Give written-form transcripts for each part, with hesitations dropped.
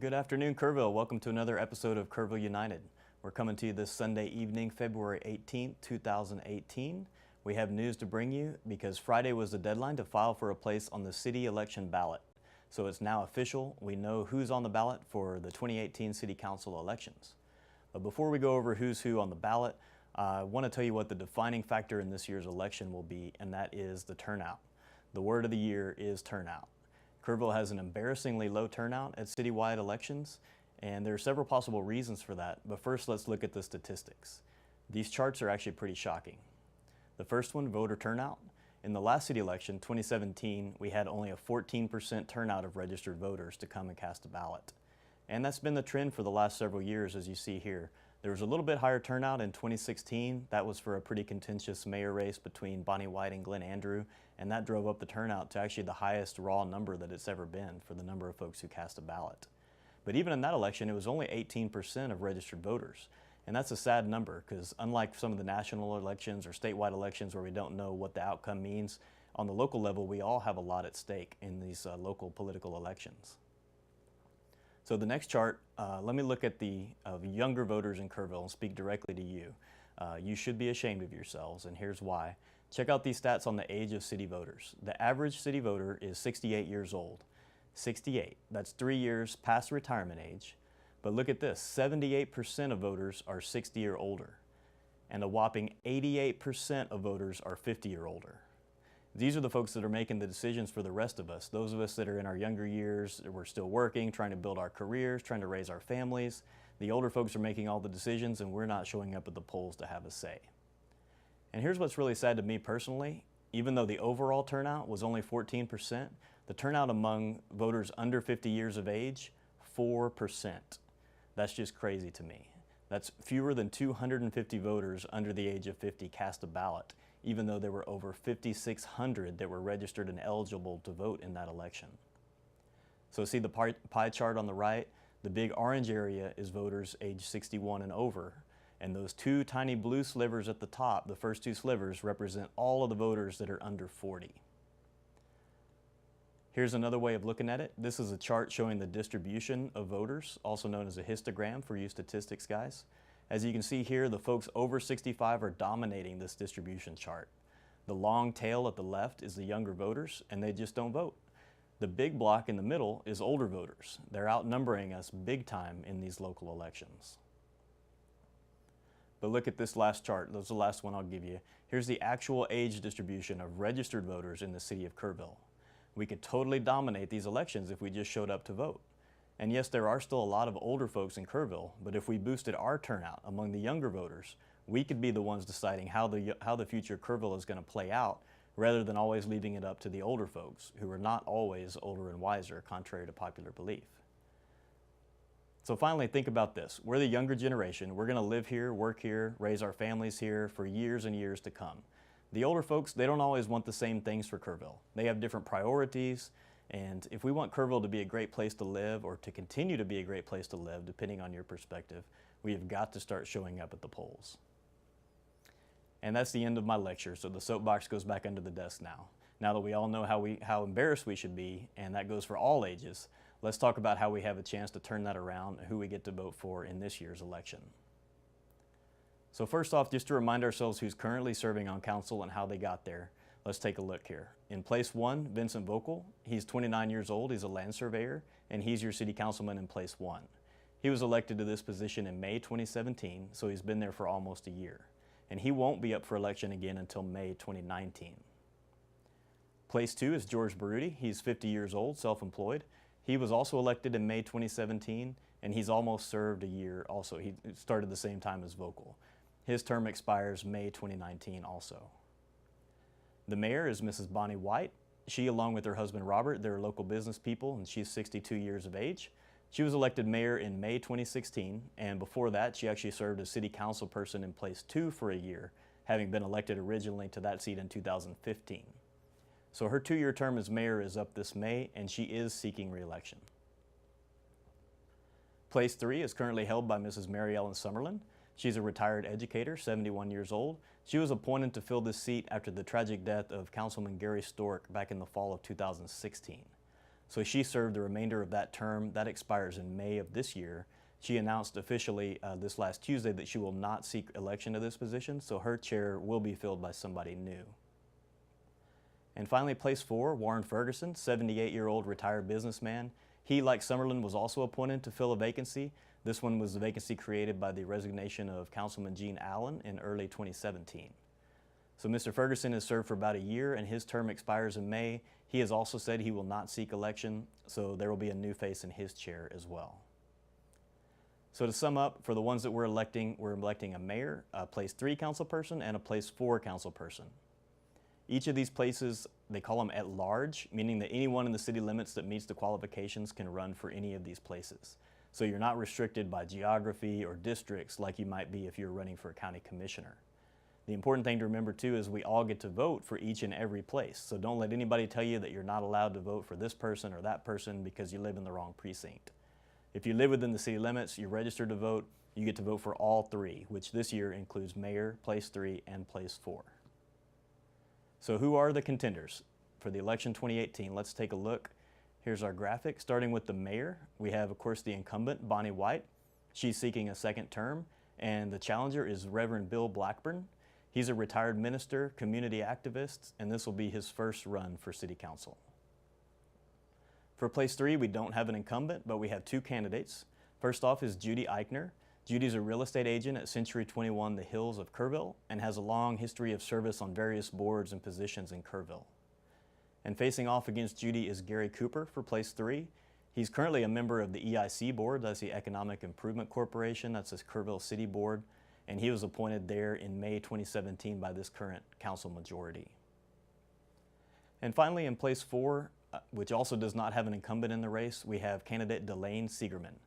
Good afternoon, Kerrville. Welcome to another episode of Kerrville United. We're coming to you this Sunday evening, February 18th, 2018. We have news to bring you because Friday was the deadline to file for a place on the city election ballot. So it's now official. We know who's on the ballot for the 2018 City Council elections. But before we go over who's who on the ballot, I want to tell you what the defining factor in this year's election will be, and that is the turnout. The word of the year is turnout. Kerrville has an embarrassingly low turnout at citywide elections, and there are several possible reasons for that. But first, let's look at the statistics. These charts are actually pretty shocking. The first one, voter turnout. In the last city election, 2017, we had only a 14% turnout of registered voters to come and cast a ballot. And that's been the trend for the last several years, as you see here. There was a little bit higher turnout in 2016. That was for a pretty contentious mayor race between Bonnie White and Glenn Andrew, and that drove up the turnout to actually the highest raw number that it's ever been for the number of folks who cast a ballot. But even in that election, it was only 18% of registered voters. And that's a sad number because unlike some of the national elections or statewide elections where we don't know what the outcome means, on the local level, we all have a lot at stake in these local political elections. So the next chart, let me look at the younger voters in Kerrville and speak directly to you. You should be ashamed of yourselves, and here's why. Check out these stats on the age of city voters. The average city voter is 68 years old. 68, that's 3 years past retirement age. But look at this, 78% of voters are 60 or older, and a whopping 88% of voters are 50 or older. These are the folks that are making the decisions for the rest of us. Those of us that are in our younger years, we're still working, trying to build our careers, trying to raise our families. The older folks are making all the decisions and we're not showing up at the polls to have a say. And here's what's really sad to me personally. Even though the overall turnout was only 14%, the turnout among voters under 50 years of age, 4%. That's just crazy to me. That's fewer than 250 voters under the age of 50 cast a ballot, even though there were over 5,600 that were registered and eligible to vote in that election. So see the pie chart on the right? The big orange area is voters age 61 and over, and those two tiny blue slivers at the top, the first two slivers, represent all of the voters that are under 40. Here's another way of looking at it. This is a chart showing the distribution of voters, also known as a histogram for you statistics guys. As you can see here, the folks over 65 are dominating this distribution chart. The long tail at the left is the younger voters, and they just don't vote. The big block in the middle is older voters. They're outnumbering us big time in these local elections. But look at this last chart. That's the last one I'll give you. Here's the actual age distribution of registered voters in the city of Kerrville. We could totally dominate these elections if we just showed up to vote. And yes, there are still a lot of older folks in Kerrville, but if we boosted our turnout among the younger voters, we could be the ones deciding how the future Kerrville is going to play out, rather than always leaving it up to the older folks, who are not always older and wiser, contrary to popular belief. So finally, think about this. We're the younger generation. We're going to live here, work here, raise our families here for years and years to come. The older folks, they don't always want the same things for Kerrville. They have different priorities. And if we want Kerrville to be a great place to live, or to continue to be a great place to live, depending on your perspective, we have got to start showing up at the polls. And that's the end of my lecture, so the soapbox goes back under the desk now. Now that we all know how embarrassed we should be, and that goes for all ages, let's talk about how we have a chance to turn that around and who we get to vote for in this year's election. So first off, just to remind ourselves who's currently serving on council and how they got there, let's take a look here. In place 1, Vincent Vocal. He's 29 years old, he's a land surveyor, and he's your city councilman in place 1. He was elected to this position in May 2017, so he's been there for almost a year. And he won't be up for election again until May 2019. Place 2 is George Baruti. He's 50 years old, self-employed. He was also elected in May 2017, and he's almost served a year also. He started the same time as Vocal. His term expires May 2019 also. The mayor is Mrs. Bonnie White. She, along with her husband Robert, they're local business people, and she's 62 years of age. She was elected mayor in May 2016, and before that, she actually served as city council person in place 2 for a year, having been elected originally to that seat in 2015. So her 2-year term as mayor is up this May, and she is seeking re-election. Place 3 is currently held by Mrs. Mary Ellen Summerlin. She's a retired educator, 71 years old. She was appointed to fill this seat after the tragic death of Councilman Gary Stork back in the fall of 2016. So she served the remainder of that term. That expires in May of this year. She announced officially this last Tuesday that she will not seek election to this position, so her chair will be filled by somebody new. And finally, place 4, Warren Ferguson, 78-year-old retired businessman. He, like Summerlin, was also appointed to fill a vacancy. This one was the vacancy created by the resignation of Councilman Gene Allen in early 2017. So Mr. Ferguson has served for about a year and his term expires in May. He has also said he will not seek election, so there will be a new face in his chair as well. So to sum up, for the ones that we're electing a mayor, a place 3 council person, and a place 4 council person. Each of these places, they call them at large, meaning that anyone in the city limits that meets the qualifications can run for any of these places. So you're not restricted by geography or districts like you might be if you're running for a county commissioner. The important thing to remember too is we all get to vote for each and every place. So don't let anybody tell you that you're not allowed to vote for this person or that person because you live in the wrong precinct. If you live within the city limits, you're registered to vote, you get to vote for all 3, which this year includes mayor, place 3, and place 4. So who are the contenders for the election 2018? Let's take a look. Here's our graphic. Starting with the mayor, we have, of course, the incumbent, Bonnie White. She's seeking a second term, and the challenger is Reverend Bill Blackburn. He's a retired minister, community activist, and this will be his first run for city council. For place 3, we don't have an incumbent, but we have 2 candidates. First off is Judy Eichner. Judy's a real estate agent at Century 21 The Hills of Kerrville and has a long history of service on various boards and positions in Kerrville. And facing off against Judy is Gary Cooper for place 3. He's currently a member of the EIC board, that's the Economic Improvement Corporation, that's this Kerrville City Board, and he was appointed there in May 2017 by this current council majority. And finally, in place 4, which also does not have an incumbent in the race, we have candidate Delane Siegerman.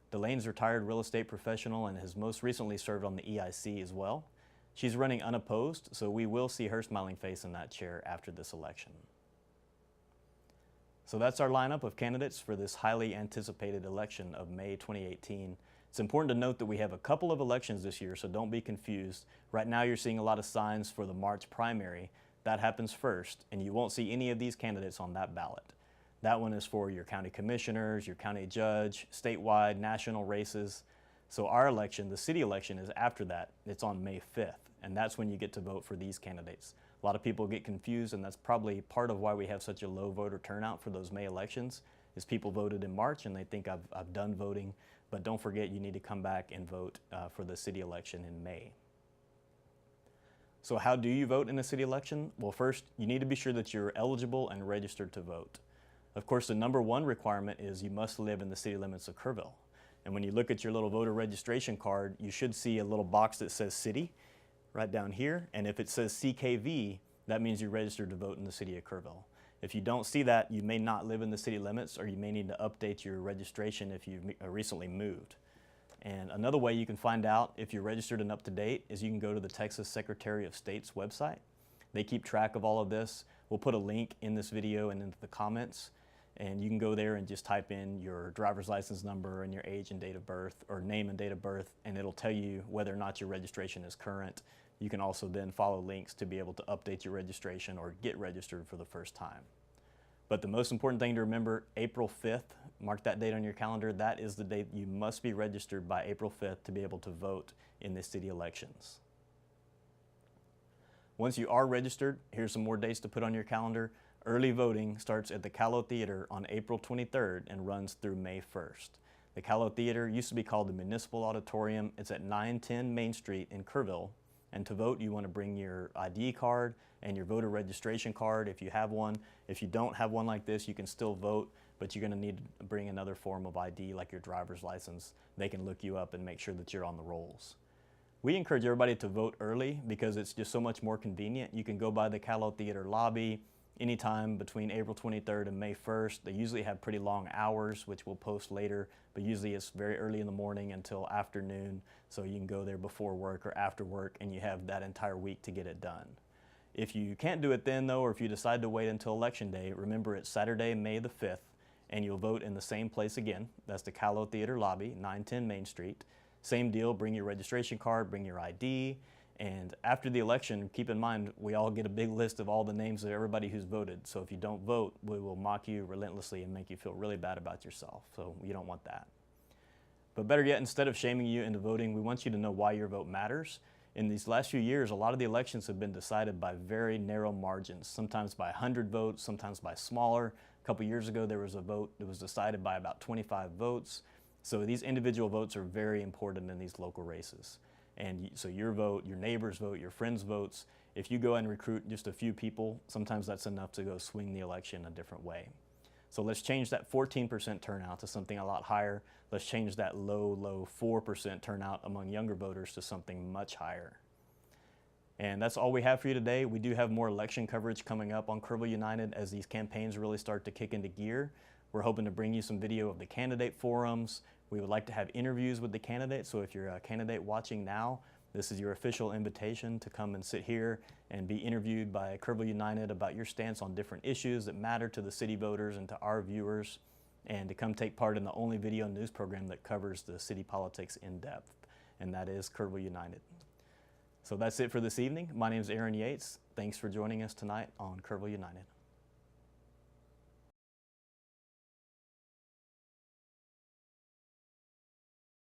Delane's a retired real estate professional and has most recently served on the EIC as well. She's running unopposed, so we will see her smiling face in that chair after this election. So that's our lineup of candidates for this highly anticipated election of May 2018. It's important to note that we have a couple of elections this year, so don't be confused. Right now you're seeing a lot of signs for the March primary. That happens first, and you won't see any of these candidates on that ballot. That one is for your county commissioners, your county judge, statewide, national races. So our election, the city election, is after that. It's on May 5th, and that's when you get to vote for these candidates. A lot of people get confused, and that's probably part of why we have such a low voter turnout for those May elections, is people voted in March and they think I've done voting, but don't forget you need to come back and vote for the city election in May. So how do you vote in a city election? Well, first, you need to be sure that you're eligible and registered to vote. Of course, the number 1 requirement is you must live in the city limits of Kerrville. And when you look at your little voter registration card, you should see a little box that says city right down here. And if it says CKV, that means you're registered to vote in the city of Kerrville. If you don't see that, you may not live in the city limits, or you may need to update your registration if you've recently moved. And another way you can find out if you're registered and up to date is you can go to the Texas Secretary of State's website. They keep track of all of this. We'll put a link in this video and into the comments. And you can go there and just type in your driver's license number and your age and date of birth, or name and date of birth, and it'll tell you whether or not your registration is current. You can also then follow links to be able to update your registration or get registered for the first time. But the most important thing to remember, April 5th, mark that date on your calendar. That is the date you must be registered by April 5th to be able to vote in the city elections. Once you are registered, here's some more dates to put on your calendar. Early voting starts at the Callow Theater on April 23rd and runs through May 1st. The Callow Theater used to be called the Municipal Auditorium. It's at 910 Main Street in Kerrville. And to vote, you want to bring your ID card and your voter registration card if you have one. If you don't have one like this, you can still vote, but you're going to need to bring another form of ID like your driver's license. They can look you up and make sure that you're on the rolls. We encourage everybody to vote early because it's just so much more convenient. You can go by the Callow Theater lobby anytime between April 23rd and May 1st. They usually have pretty long hours, which we'll post later, but usually it's very early in the morning until afternoon, so you can go there before work or after work, and you have that entire week to get it done. If you can't do it then, though, or if you decide to wait until Election Day, remember it's Saturday, May the 5th, and you'll vote in the same place again. That's the Callow Theater lobby, 910 Main Street. Same deal, bring your registration card, bring your ID, And after the election, keep in mind, we all get a big list of all the names of everybody who's voted. So if you don't vote, we will mock you relentlessly and make you feel really bad about yourself. So you don't want that. But better yet, instead of shaming you into voting, we want you to know why your vote matters. In these last few years, a lot of the elections have been decided by very narrow margins, sometimes by 100 votes, sometimes by smaller. A couple years ago, there was a vote that was decided by about 25 votes. So these individual votes are very important in these local races. And so your vote, your neighbor's vote, your friend's votes, if you go and recruit just a few people, sometimes that's enough to go swing the election a different way. So let's change that 14% turnout to something a lot higher. Let's change that low 4% turnout among younger voters to something much higher. And that's all we have for you today. We do have more election coverage coming up on Kerrville United as these campaigns really start to kick into gear. We're hoping to bring you some video of the candidate forums. We would like to have interviews with the candidates, so if you're a candidate watching now, this is your official invitation to come and sit here and be interviewed by Kerrville United about your stance on different issues that matter to the city voters and to our viewers, and to come take part in the only video news program that covers the city politics in depth, and that is Kerrville United. So that's it for this evening. My name is Aaron Yates. Thanks for joining us tonight on Kerrville United.